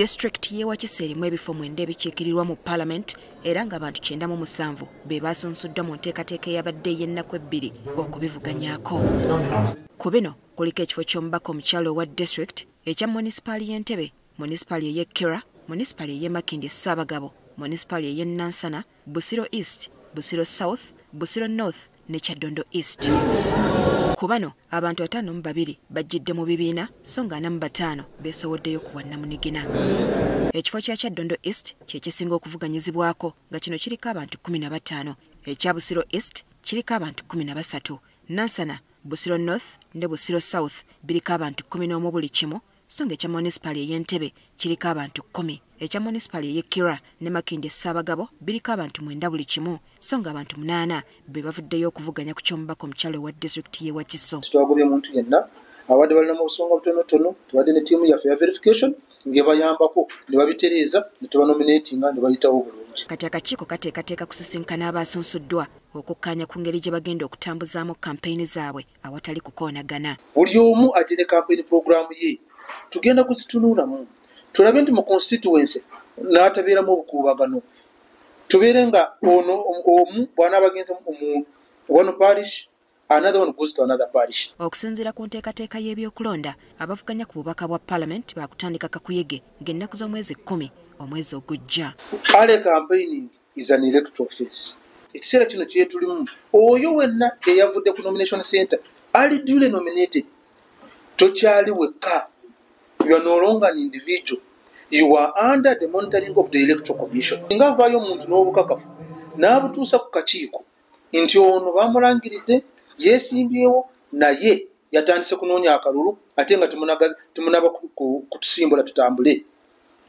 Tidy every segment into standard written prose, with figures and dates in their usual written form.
District ye Wakiseera mu ebifo 9 ebikiikirirwa mu Parliament era ng'abantu 97 be basunsuddwa mu nteekateeka eyabadde y'ennaku 2 okubivuganyaako. Ku bino kuliko ekifo ky'omubaka omukyalo owa District ekya munisipaali y'Entebbe, munisipaali ey'e Kira, munisipaali ey'e Makindye Ssaabagabo, munisipaali ey'e Nansana, Busiro East, Busiro South, Busiro North ne Kyaddondo East. Ku bano abantu 52 bajjidde mu bibiina so nga 45 beesowoddeyo ku bwannamunigina. Ekifo kya Kyaddondo East kye kisinga okuvuganyizibwako nga kino kiriko abantu 15, ekya Busiro East kiriko abantu 13, Nansana, Busiro North ne Busiro South biriko abantu 11 buli kimu so nga ekya munisipaali ey'Entebbe kiriko abantu 10, ekya munisipaali ey'e Kira ne Makindye Ssaabagabo biriko abantu 9 buli kimu so nga abantu 8 be bavuddeyo okuvuganya ku ky'omubaka omukyalo wa District ye Wakiso. Twagobye omuntu yenna awadde balina mu busonga butonotono tuwadde ne ttiimu yaffe ya verification ng'ebayambako ne babitereeza ne tubanominatinga ne bayitawo bulungi. Kati akakiiko kateekateeka kusisinkana abaasunsuddwa okukkaanya ku ngeri gye bagenda okutambuzaamu kampeyini zaabwe awatali kukoonagana. Buli omu ajje ne kampeyini puroguraamu ye tugenda kuzitunuulamu tulabe nti mu constituency n'atabeeramu obukuubagano tubeere nga ono omu bw'anaaba agenze mu one parish another one goes to another parish. Okusinziira ku nteekateeka y'ebyokulonda abavuganya ku bubaka bwa Parliament baakutandika kakuyege ng'ennaku z'omwezi 10 omwezi ogujja. Early campaigning is an electoral offense. Ekiseera kino kye tulimu oyo wenna eyavudde ku nomination center ali duly nominated tokyali wekka. You are no longer an individual. You are under the monitoring of the Electoral Commission. Nga vaayo omuntu n'obukakafu n'abutuusa ku kakiiko nti ono bamulangiridde yeesimbyewo naye yatandise kunoonya akalulu ate nga tumunaba kutusimbula tutambule.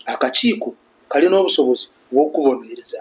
Akakiiko kalina obusobozi bw'okubonereza.